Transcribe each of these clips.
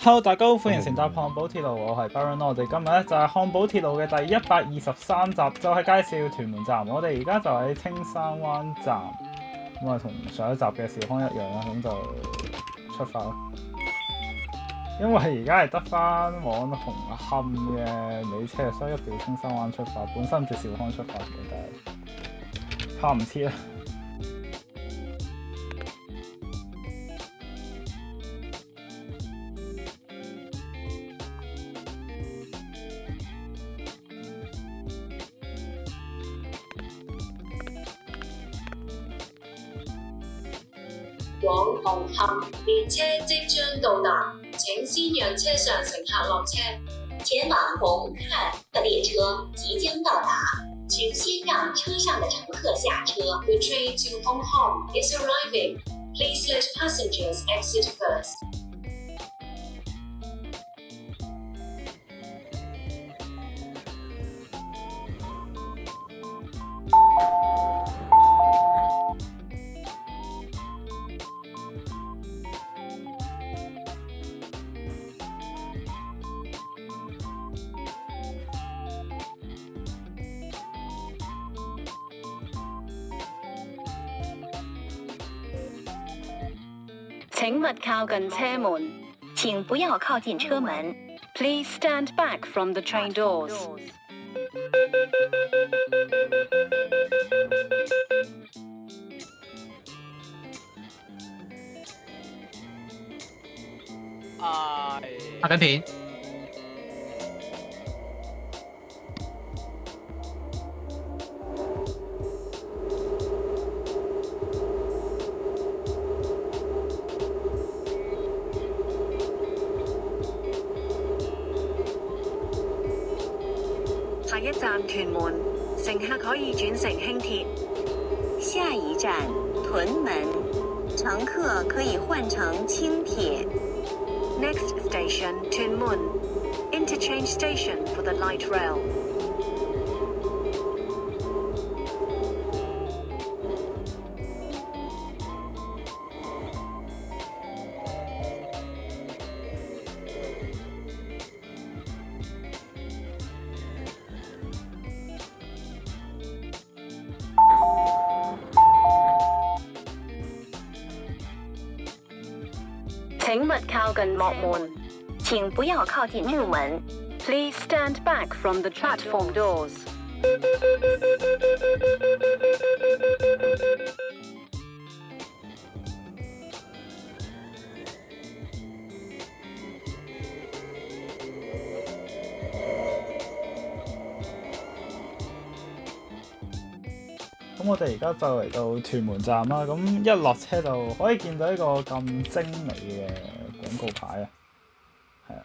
Hello， 大家好，歡迎乘搭漢堡鐵路，我係 Baron。我哋今日咧就係漢堡鐵路嘅第123集，就係介紹屯門站。我哋而家就喺青山灣站，咁啊同上一集嘅兆康一樣啦，咁就出發啦。因為而家係得翻往紅磡嘅尾車，所以一定要青山灣出發。本身住兆康出發嘅，但係拍唔切啦。往紅磡列車即將到達，請先讓車上乘客落車。前往紅磡的列車即將到達，請先讓車上的乘客下車。The train to Hong Kong is arriving. Please let passengers exit first. 請勿靠近車門，請不要靠近車門。Please stand back from the train doors. 拍緊片。下一站屯門，乘客可以轉乘輕鐵。下一站屯門，乘客可以換乘輕鐵。Next station 屯門 Interchange station for the light rail. 請勿靠近幕門，請不要靠近幕門。Please stand back from the platform doors. 咁我哋而家就嚟到屯門站啦，咁一落車就可以見到一個咁精美嘅廣告牌啊，係啊。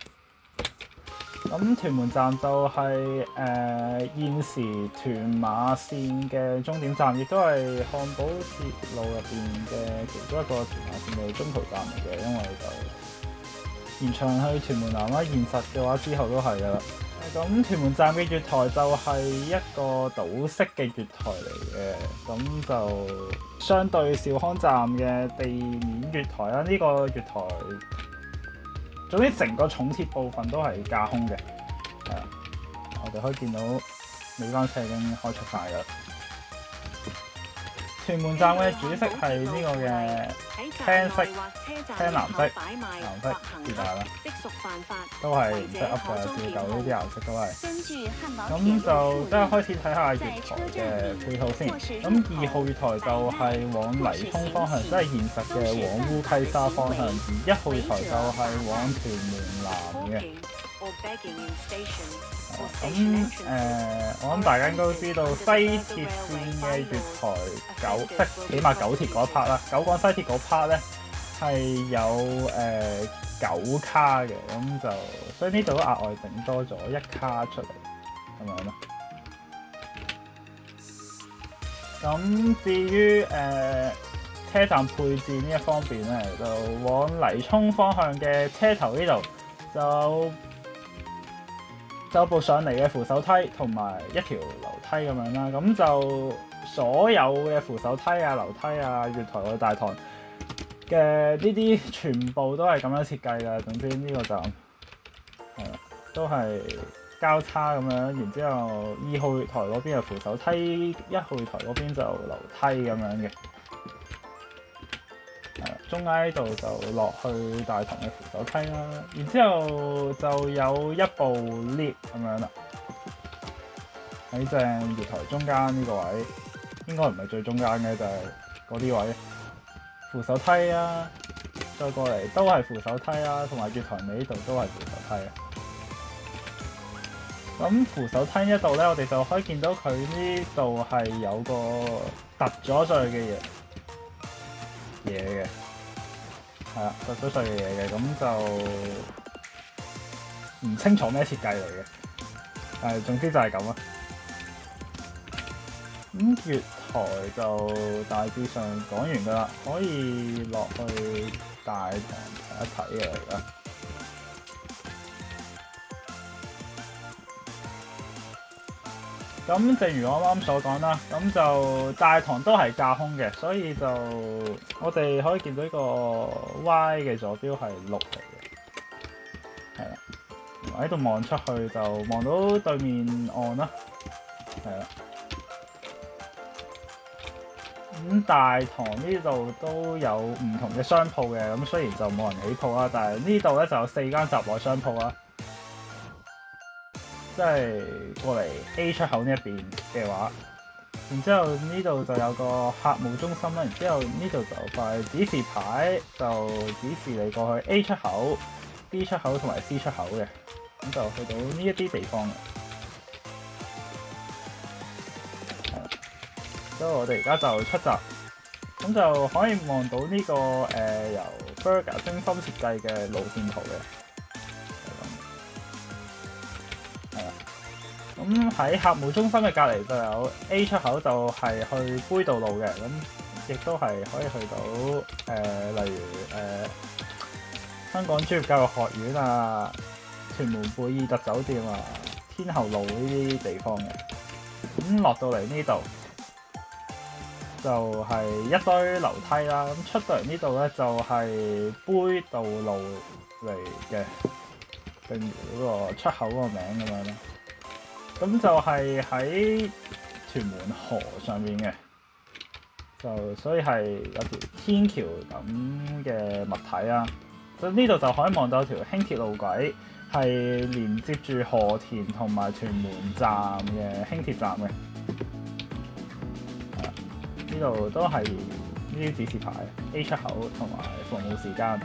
咁屯門站就係、現時屯馬線嘅終點站，亦都係漢堡鐵路入邊嘅其中一個屯馬線嘅中途站嚟嘅，因為就延長去屯門南啦。現實嘅話之後都係噶啦。咁屯門站嘅月台就係一個倒式嘅月台嚟嘅，咁就相對兆康站嘅地面月台啦。呢個月台總之成個重鐵部分都係架空嘅，係啊，我哋可以見到尾班車已經開出晒啦。屯門站嘅主色係呢個嘅青色、青藍色、藍色是但啦，都係唔識噏嘅，照舊呢啲顏色都係。咁就即係開始睇下月台嘅配套先。咁2號月台就係往泥涌方向，即係現實嘅往烏溪沙方向；而1號月台就係往屯門南嘅。我諗大家應該都知道西鐵線嘅月台即起碼九鐵嗰 part 啦，九廣西鐵嗰 part 咧係有9卡嘅，咁就所以呢度都額外整多咗1卡出嚟咁樣咯。咁至於車站配置呢一方面咧，就往泥涌方向嘅車頭呢度就有部上嚟嘅扶手梯同埋一條樓梯咁樣啦。咁就所有嘅扶手梯啊、樓梯啊、月台去大堂嘅呢啲全部都係咁樣設計嘅。總之呢個站係啦，都係交叉咁樣，然之後2號月台嗰邊係扶手梯，1號月台嗰邊就樓梯咁樣嘅。中間呢度就落去大堂嘅扶手梯啦，然之後就有一部 lift 咁樣啦，喺正月台中間呢個位，應該唔係最中間嘅，就係嗰啲位扶手梯啊，再過嚟都係扶手梯啊，同埋月台尾呢度都係扶手梯啊。咁扶手梯呢度咧，我哋就可以見到佢呢度係有個凸咗上去嘅嘢嘅。係啦，突咗碎嘅嘢嘅，咁就唔清楚咩設計嚟嘅，但係總之就係咁啦。咁月台就大致上講完㗎啦，可以落去大堂睇一睇嘅而家。咁正如我啱啱所講啦，咁就大堂都係架空嘅，所以就我哋可以見到呢個 Y 嘅坐標係6嚟嘅，係啦。喺度望出去就望到對面岸啦，係啦。咁大堂呢度都有唔同嘅商鋪嘅，咁雖然就冇人起鋪啦，但係呢度咧就有4間閘內商鋪啦。即係過嚟 A 出口呢一邊嘅話，然之後呢度就有個客務中心啦，然之後呢度就塊指示牌，就指示你過去 A 出口、B 出口同埋 C 出口嘅，咁就去到呢一啲地方嘅。係啦，所以我哋而家就出閘，咁就可以望到呢個由 Burger 精心設計嘅路線圖嘅。咁喺客務中心嘅隔離就有 A 出口，就係去杯渡路嘅，咁亦都係可以去到例如香港專業教育學院啊、屯門貝爾特酒店啊、天后路呢啲地方嘅。咁落到嚟呢度就係一堆樓梯啦，咁出到嚟呢度咧就係杯渡路嚟嘅，正如嗰個出口嗰個名咁樣啦。咁就係喺屯門河上面嘅，就所以係有條天橋咁嘅物體啦。咁呢度就可以望到條輕鐵路軌，係連接住河田同埋屯門站嘅輕鐵站嘅。係啦，呢度都係呢啲指示牌 A 出口同埋服務時間。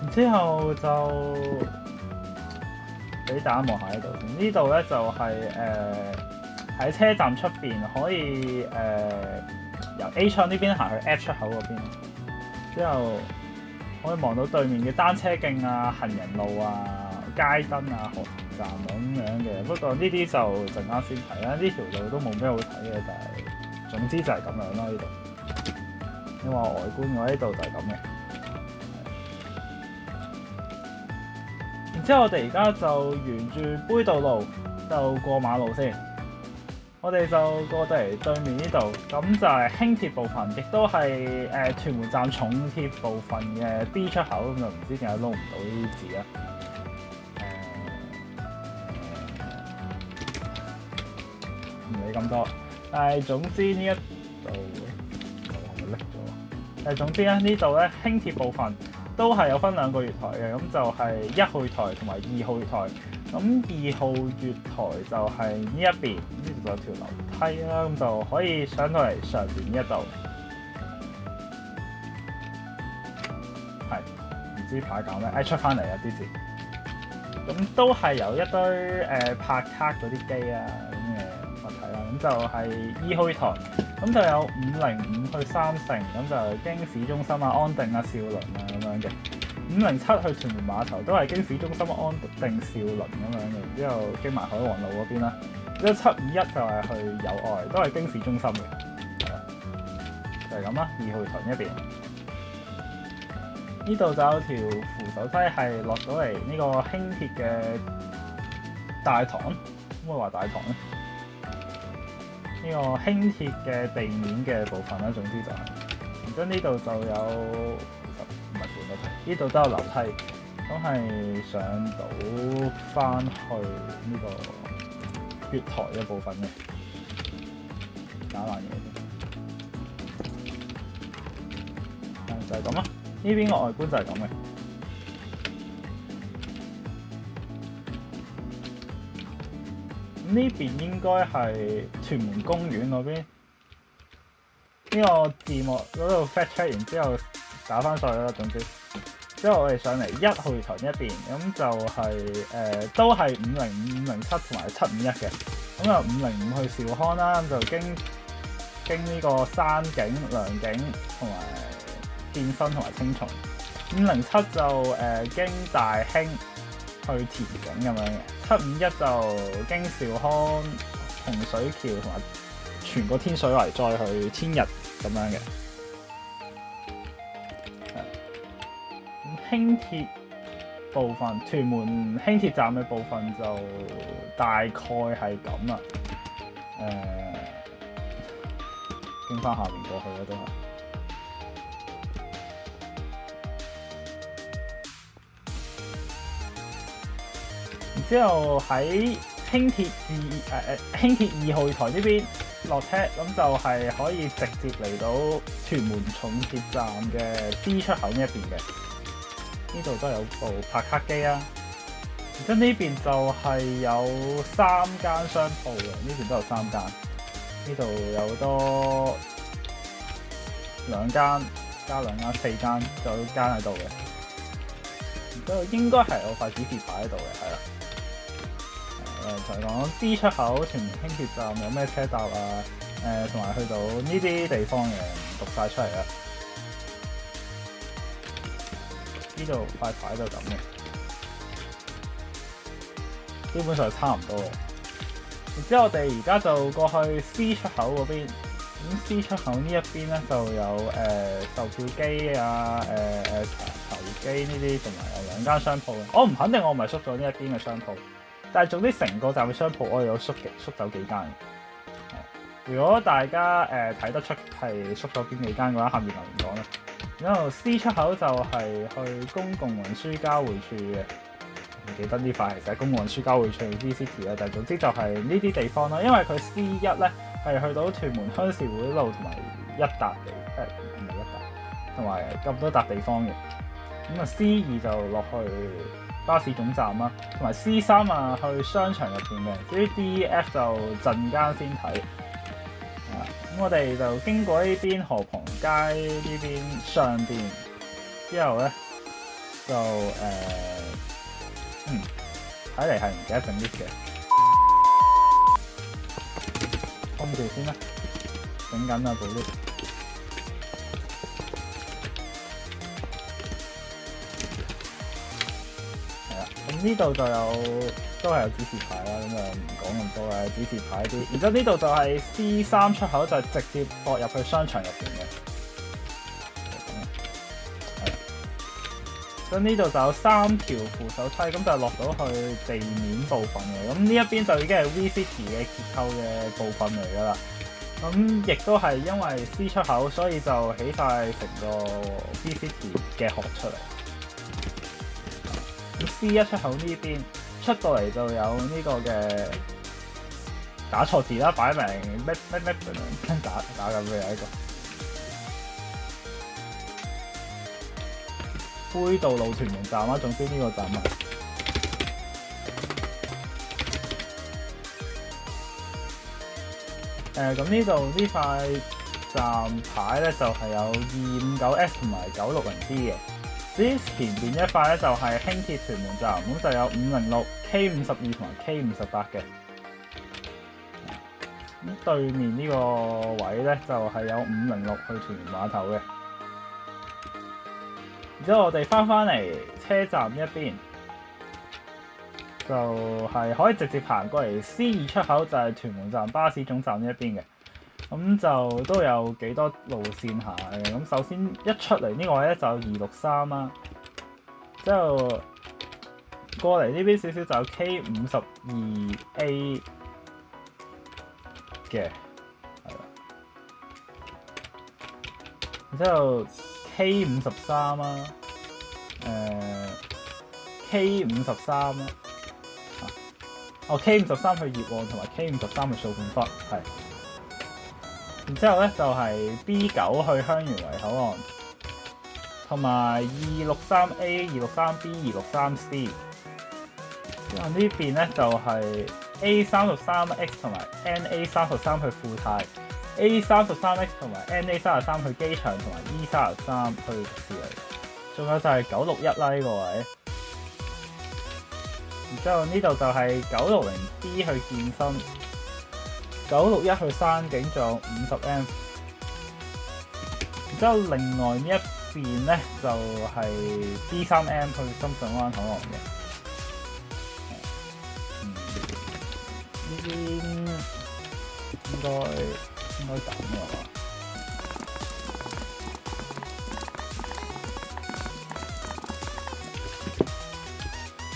然之後就俾大家望下呢度，呢度咧就係喺車站出邊可以由 A 出口呢邊行去 F 出口嗰邊，之後可以望到對面嘅單車徑啊、行人路啊、街燈啊、河田站咁樣嘅。不過呢啲就陣間先睇啦，呢條路都冇咩好睇嘅，但係總之就係咁樣啦呢度。你話外觀我呢度就係咁嘅。然之後我哋而家就沿住杯渡路就過馬路先，我哋就過到嚟對面呢度，咁就係輕鐵部分，亦都係屯門站重鐵部分嘅 B 出口，咁就唔知點解撈唔到呢啲字啊？唔理咁多，但係總之呢一度我咪拎咗。但係總之咧呢度咧輕鐵部分都係有分2個月台嘅，咁就係1號月台同埋2號月台。咁2號月台就係呢一邊，呢度就有條樓梯啦，咁就可以上到嚟上邊呢一度。係唔知牌搞咩？出翻嚟啊啲字。咁都係有一堆拍卡嗰啲機啊咁嘅物體啦，咁就係2號月台。咁就有505去三城，咁就經市中心啊、安定啊、兆麟啊咁樣嘅。507去屯門碼頭都係經市中心、安定、兆麟咁樣嘅，之後經埋海皇路嗰邊啦。之後751就係去友愛，都係經市中心嘅。係啦。係咁啦。2號屯一邊，呢度就有條扶手梯係落咗嚟呢個輕鐵嘅大堂，可唔可以話大堂咧？呢個輕鐵嘅地面嘅部分啦，總之就係、然之後呢度就有唔係扶手梯，呢度都有樓梯，咁係上到翻去呢個月台嘅部分嘅，打爛嘢先，就係咁啦。呢邊個外觀就係咁嘅。呢邊應該係屯門公園嗰邊，呢個字幕嗰度 fact check 完之後打翻上去啦。總之，之後我哋上嚟1號屯一邊，咁就係、都係505、507同埋751嘅。咁由505去兆康啦，咁就經呢個山景、良景同埋建新同埋青松。507就經大興去田景咁樣嘅。751就經兆康、洪水橋同埋全個天水圍再去天日咁樣嘅。咁輕鐵部分，屯門輕鐵站嘅部分就大概係咁啦。經翻下面過去啦，都係。之後喺輕鐵2號台呢邊落車，咁就係可以直接嚟到屯門重鐵站嘅 D 出口呢一邊嘅。呢度都有部拍卡機啦。然之後呢邊就係有3間商鋪嘅，呢邊都有3間。呢度有多2間加2間4間，仲有1間喺度嘅。然之後應該係有塊指示牌喺度嘅，係啦。就係講 D 出口屯門輕鐵站有咩車搭啊，同埋去到呢啲地方嘅讀晒出嚟啦。呢度塊牌就咁嘅，基本上差唔多嘅。然之後我哋而家就過去 C 出口嗰邊，咁 C 出口呢一邊咧就有售票機啊、茶葉機呢啲，同埋有2間商鋪嘅。我唔肯定我唔係縮咗呢一邊嘅商鋪。但係總之成個站嘅商鋪我哋有縮走幾間嘅。如果大家睇得出係縮咗邊幾間嘅話，下面留言講啦。然後 C 出口就係去公共運輸交匯處嘅，唔記得呢塊其實係公共運輸交匯處 V-City 啦。但係總之就係呢啲地方啦，因為佢 C1 咧係去到屯門鄉事會路同埋一笪地，唔係一笪，同埋咁多笪地方嘅。咁啊 C2 就落去巴士總站啦，同埋 C3 啊去商場入邊嘅，至於 D、F 就陣間先睇。咁我哋就經過呢邊河旁街呢邊上邊，之後咧就睇嚟係唔記得整 lift 嘅，封住先啦，整緊啊部 lift。咁呢度就有都係有指示牌啦，咁就唔講咁多啦，指示牌啲。然之後呢度就係 C3 出口，就係直接駁入去商場入邊嘅。咁呢度就有3條扶手梯，咁就落到去地面部分嘅。咁呢一邊就已經係 V-City 嘅結構嘅部分嚟㗎啦。咁亦都係因為 C 出口，所以就起晒成個 V-City 嘅殼出嚟。C1 出口呢邊出到嚟就有呢個嘅打錯字啦，擺明咩打緊咩啊？呢個杯渡路屯門站啦，總之呢個站啊。咁呢度呢塊站牌咧就係有259S 同埋960D 嘅。至於前邊一塊咧就係輕鐵屯門站，咁就有506、K52同埋 K58嘅。咁對面呢個位咧就係有506去屯門碼頭嘅。然之後我哋翻嚟車站一邊，就係可以直接行過嚟 C2 出口，就係屯門站巴士總站呢一邊嘅。咁就都有幾多路線行嘅。咁首先一出嚟呢個位咧就有263啦，之後過嚟呢邊少少就有 K52A 嘅，係啦，然之後 K53啦，K53啦。K53去葉旺同埋 K53去掃管笏，係。然之後咧就係 B9 去香園圍口岸，同埋263A、263B、263C。之後呢邊咧就係 A33X 同埋 NA33去富泰，A33X 同埋 NA33去機場，同埋 E33去迪士尼。仲有就係961啦呢個位。然之後呢度就係 960D 去健身，961去山景，仲有50M。然之後另外呢一邊咧就係 B3M 去深圳灣口岸嘅。呢邊應該咁嘅話。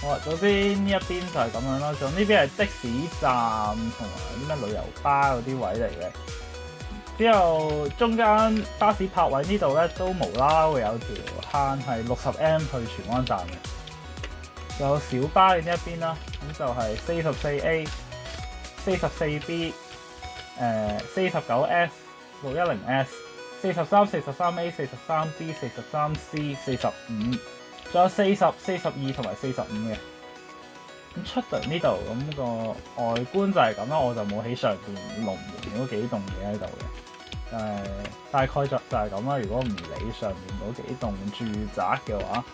好啊，左邊呢一邊就係咁樣啦，仲有呢邊係的士站同埋啲咩旅遊巴嗰啲位嚟嘅。之後中間巴士泊位呢度咧都無啦啦會有條坑係60M去荃灣站嘅。仲有小巴嘅呢一邊啦，咁就係 44A、44B、49S、610S、43、43A、43B、43C、45。仲有40、42同埋45嘅。咁出到呢度，咁個外觀就係咁啦。我就冇喺上邊龍門嗰幾棟嘢喺度嘅，大概就係咁啦。如果唔理上面嗰幾棟住宅嘅話，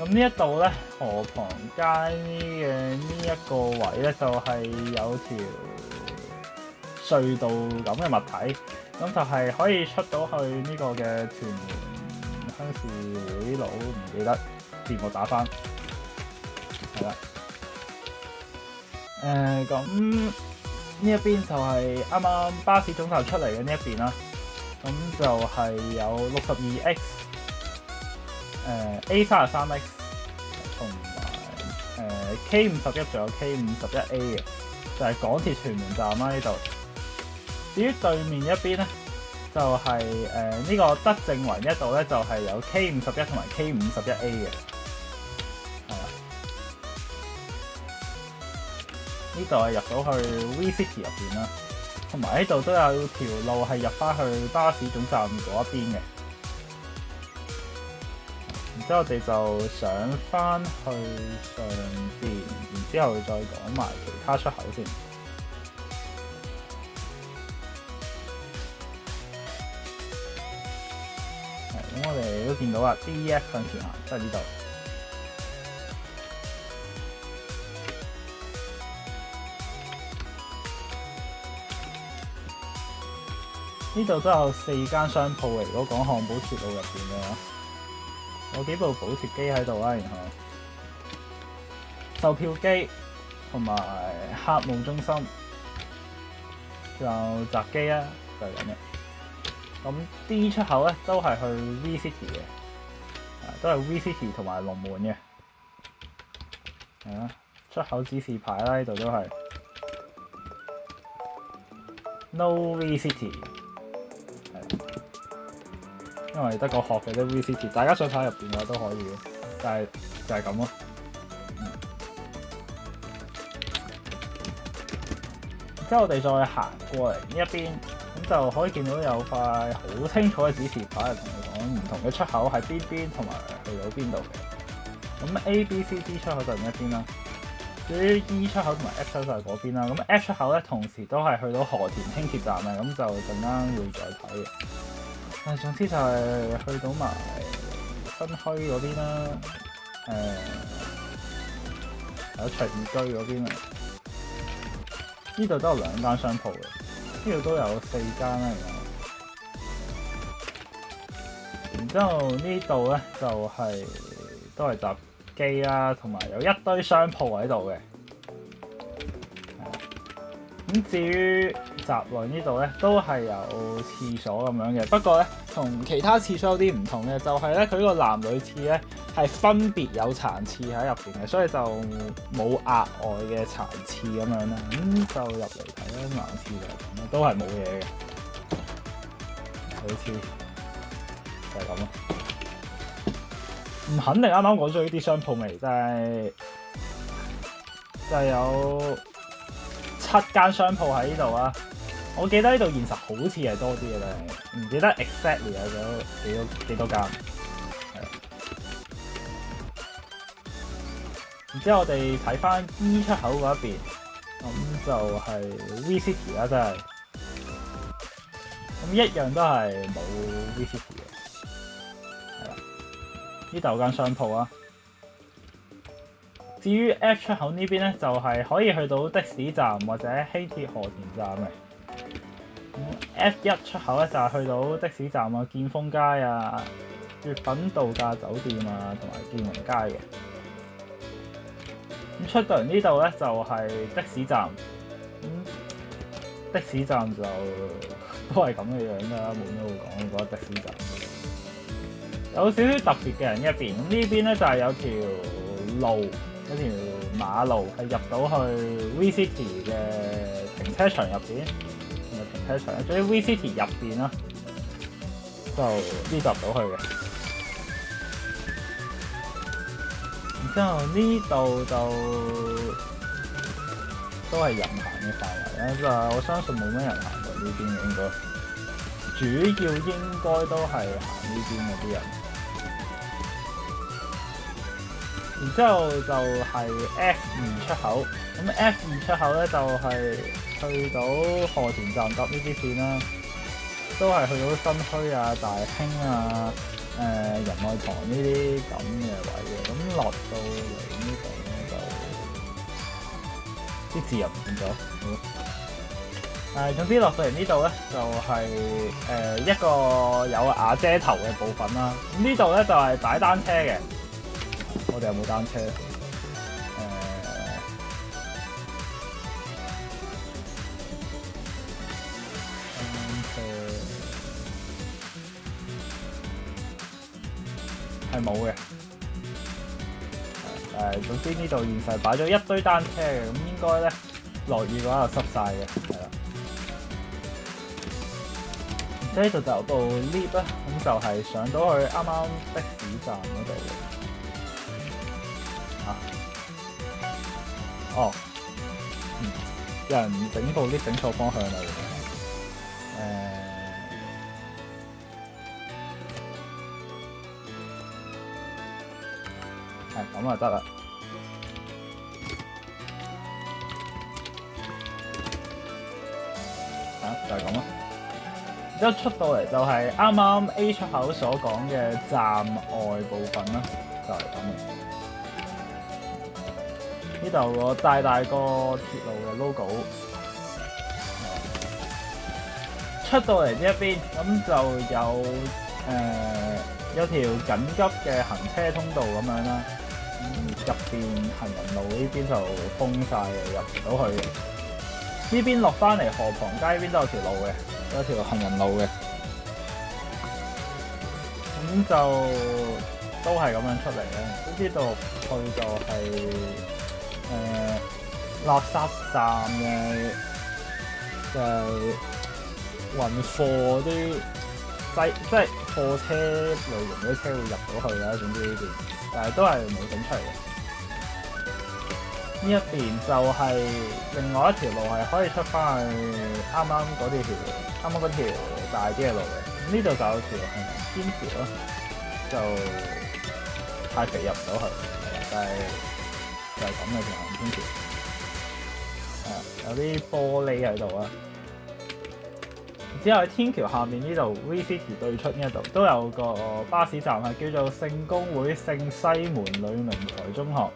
咁呢一度咧，河旁街嘅呢一個位咧，就係有條隧道咁嘅物體，咁就係可以出到去呢個嘅屯門鄉事會路，唔記得電我打返，係啦。咁呢一邊就係啱啱巴士總站出嚟嘅呢一邊啦，咁就係有62X、A33X 同埋K51，仲有 K51A 嘅，就係港鐵屯門站啦呢度。至於對面一邊咧，就係呢個德政圍一度咧，就係有 K51同埋 K51A 嘅，係啦。呢度係入到去 V City 入邊啦，同埋呢度都有條路係入翻去巴士總站嗰一邊嘅。然之後我哋就上翻去上邊，然之後再講埋其他出口先。咁我哋都見到啦 ，DEF 向前行，即係呢度。呢度都有4間商鋪嚟，如果講漢堡鐵路入邊嘅話，有幾部補貼機喺度啦，然後售票機同埋客務中心，仲有閘機啊，就係咁嘅。咁 D 出口咧都係去 V City 嘅，都係 V City 同埋龍門嘅，係啊，出口指示牌啦，呢度都係 No V City， 係，因為得個殼嘅啫 V City， 大家想睇入邊嘅話都可以嘅，但係就係咁咯。之後我哋再行過嚟呢一邊。咁就可以見到有塊好清楚嘅指示牌，同你講唔同嘅出口喺邊同埋去到邊度嘅。咁 A、B、C、D 出口就另一邊啦。至於 E 出口同埋 F 出口就係嗰邊啦。咁 F 出口咧同時都係去到河田輕鐵站嘅，咁就陣間會再睇嘅。但係總之就係去到埋新墟嗰邊啦，有隨意居嗰邊啊。呢度都有2間商鋪嘅。呢度都有4間啦，然之後呢度咧就係都係閘機啦，同埋有一堆商鋪喺度嘅。咁至於閘內呢度咧，都係有廁所咁樣嘅。不過咧，同其他廁所有啲唔同嘅，就係咧佢個男女廁咧係分別有殘廁喺入邊嘅，所以就冇額外嘅殘廁咁樣啦。咁就入嚟睇啦，男廁就係咁啦，都係冇嘢嘅。女廁就係咁咯。唔肯定啱啱講咗呢啲商鋪未，但係就係有7間商鋪喺呢度啊！我記得呢度現實好似係多啲嘅，但係唔記得 exactly 有幾多間。係。然之後我哋睇翻 E 出口嗰一邊，咁就係 V-City 啦，真係。咁一樣都係冇 V-City 嘅。係啦，呢度有間商鋪啊。至於 F 出口呢邊咧，就係可以去到的士站或者輕鐵河田站嘅。F1 出口咧就係去到的士站啊、建豐街啊、粵品度假酒店啊同埋建榮街嘅。咁出到嚟呢度咧就係的士站，的士站就都係咁嘅樣㗎啦，冇咩好講。我覺得的士站有少少特別嘅人一邊，咁呢邊咧就係有條路。一條馬路係入到去 V-City 嘅停車場入邊，同埋停車場，總之 V-City 入邊啦，就呢入到去嘅。然之後呢度就都係人行嘅範圍啦，就係我相信冇咩人行過呢邊嘅應該，主要應該都係行呢邊嗰啲人。然之後就係 F2 出口，咁 F2 出口咧就係去到河田站搭呢啲線啦，都係去到新墟啊、大興啊、仁愛堂呢啲咁嘅位嘅。咁落到嚟呢度咧就啲字入唔見咗，總之落到嚟呢度咧就係、一個有瓦遮頭嘅部分啦。咁呢度咧就係擺單車嘅。我哋有冇單車？係冇嘅。總之呢度現實擺咗一堆單車嘅，咁應該咧落雨嘅話就濕晒嘅，係啦。咁呢度就有部 lift 啦，咁就係上到去啱啱的士站嗰度嘅。哦，有人整部 lift 整錯方向啦，係咁就得啦。就係咁咯。之後出到嚟就係啱啱 A 出口所講嘅站外部分啦，就係咁嘅。呢度個大個鐵路嘅 logo， 出到嚟呢一邊咁就有條緊急嘅行車通道咁樣啦。入邊行人路呢邊就封晒嘅，入唔到去嘅。呢邊落翻嚟河旁街呢邊都有條路嘅，有條行人路嘅。咁就都係咁樣出嚟嘅。呢度去就係、垃圾站嘅，就係運貨啲即係貨車類型嗰啲車會入到去啦。總之呢邊，但係都係冇整出嚟嘅。呢一邊就係另外一條路係可以出翻去啱啱嗰條大啲嘅路嘅。呢度就有條行人天橋咯，就太肥入唔到去，但係就係咁嘅條行人天橋。有啲玻璃喺度啊。之後喺天橋下面呢度 V-City 對出呢一度都有個巴士站係叫做聖公會聖西門呂明才中學，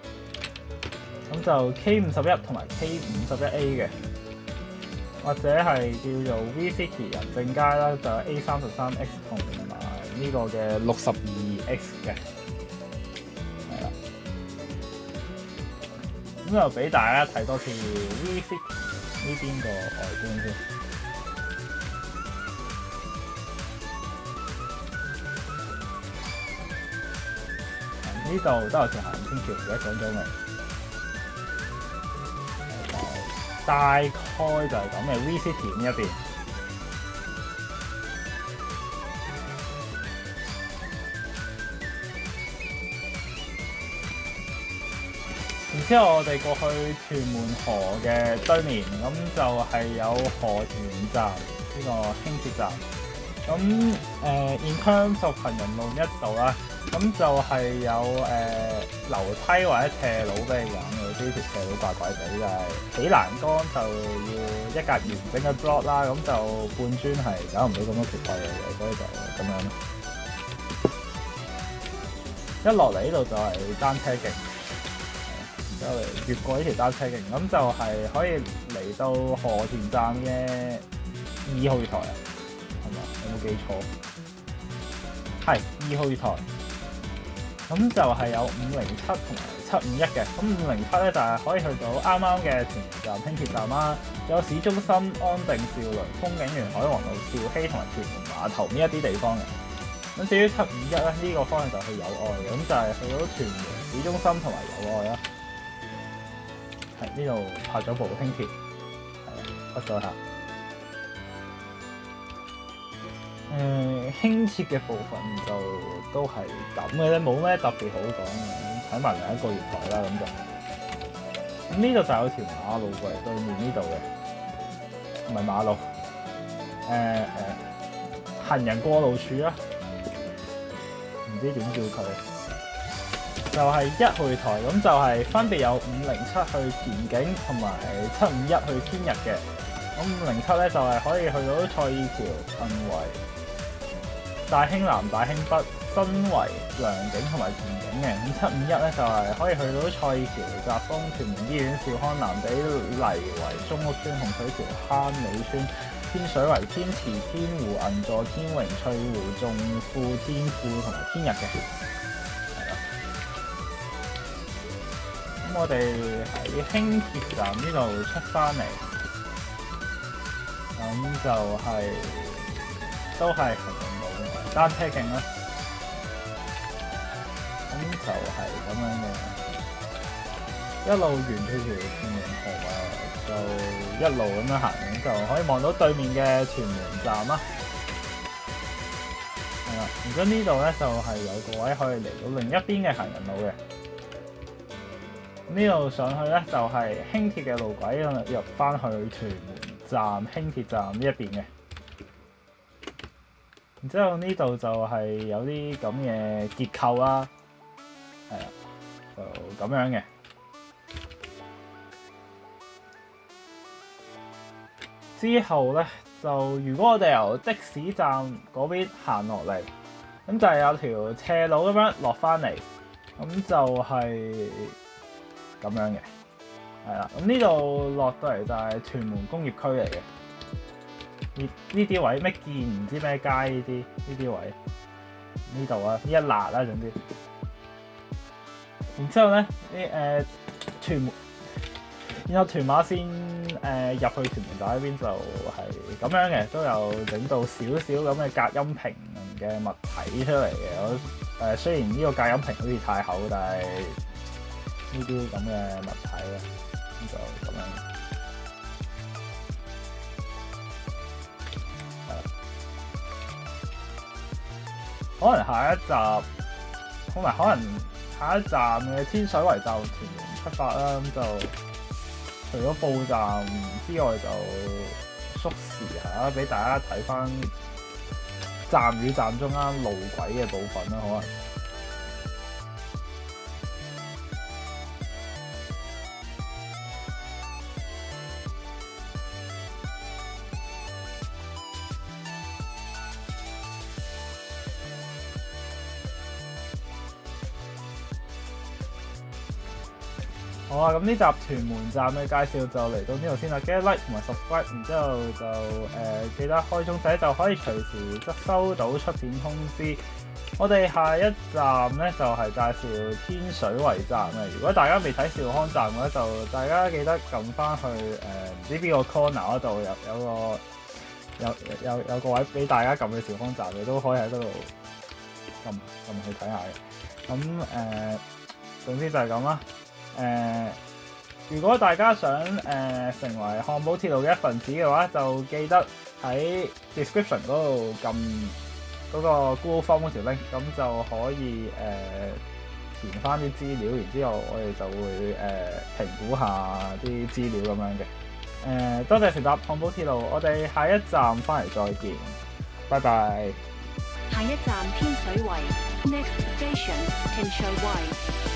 咁就 K51同埋 K51A 嘅，或者係叫做 V-City 仁政街啦，就有 A33X 同埋呢個嘅62X 嘅，係啦。就俾大家睇多次 V City 呢邊個外觀先。呢度都有條行人天橋，而家講咗未？大概就係咁嘅 V City 呢一邊。然之後我哋過去屯門河嘅對面，咁就係有河田站呢個輕鐵站。咁in terms of 行人路一度啦，咁就係有樓梯或者斜路俾你揀嘅，呢條斜路怪怪地就係起欄杆就要一格完整嘅 block 啦，咁就半磚係搞唔到咁多奇怪嘢嘅，所以就咁樣咯。一落嚟呢度就係單車徑。然之後越過呢條單車徑，咁就係可以嚟到河田站嘅2號月台啊，係嘛？有冇記錯？係2號月台，咁就係有507同埋751嘅。咁507咧就係可以去到啱啱嘅屯門站輕鐵站啦，有市中心、安定、兆麟、風景園、海皇路、兆禧同埋屯門碼頭呢一啲地方嘅。咁至於751咧，呢個方向就去友愛嘅，咁就係去到屯門市中心同埋友愛啦。係呢度拍咗部輕鐵，係啊，不再下。輕鐵嘅部分就都係咁嘅啫，冇咩特別好講嘅。睇埋另一個月台啦，咁呢度就有條馬路過嚟對面呢度嘅，唔係馬路，行人過路處啦，唔知點叫佢。就係1號月台，咁就係分別有507去田景同埋751去天日嘅。咁507咧就係可以去到蔡意橋、近圍、大興南、大興北、新圍、良景同埋田景嘅。咁751咧就係可以去到蔡意橋、澤豐、屯門醫院、兆康南地、泥圍、中屋村、洪水橋、坑尾村、天水圍、天池、天湖、銀座、天榮、翠湖、眾富、天富同埋天日嘅。我哋喺輕鐵站呢度出翻嚟，咁就都係行人路單車徑啦。咁就係咁樣嘅，一路沿住條屯門河啊，就一路咁樣行，咁就可以望到對面嘅屯門站啦。係啦，而家呢度咧就係有個位可以嚟到另一邊嘅行人路嘅。呢度上去咧就係輕鐵嘅路軌入翻去屯門站輕鐵站呢一邊嘅。然之後呢度就係有啲咁嘅結構啦，係啊，就咁樣嘅。之後咧就如果我哋由的士站嗰邊行落嚟，咁就係有條斜路咁樣落翻嚟，咁就係咁樣嘅，係啦。咁呢度落到嚟就係屯門工業區嚟嘅。呢啲位咩建唔知咩街呢啲位，呢度啊呢一辣啦總之。然之後咧屯門，然後屯馬線入去屯門站呢邊就係咁樣嘅，都有整到少少咁嘅隔音屏嘅物體出嚟嘅。雖然呢個隔音屏好似太厚，但係呢啲咁嘅物體咧，咁就咁樣。可能下一集，可能下一站嘅天水圍站屯門出發啦，咁就除咗報站之外，就縮時下俾大家睇翻站與站中間路軌嘅部分啦，可能。好啊，咁呢集屯門站嘅介紹就嚟到呢度先啦，記得 like 同埋 subscribe，然之後就記得開鐘仔就可以隨時收到出片通知。我哋下一站咧就係介紹天水圍站嘅。如果大家未睇兆康站嘅咧，就大家記得撳翻去唔知邊個 corner 嗰度有個位俾大家撳嘅兆康站，你都可以喺嗰度撳去睇下嘅。咁總之就係咁啦。如果大家想成為漢寶鐵路嘅一份子嘅話，就記得喺 description 嗰度撳嗰個 Google Form 嗰條 link， 咁就可以填翻啲資料，然之後我哋就會評估下啲資料咁樣嘅。多謝乘搭漢寶鐵路，我哋下一站翻嚟再見，拜拜。下一站天水圍 ，Next station 天水圍。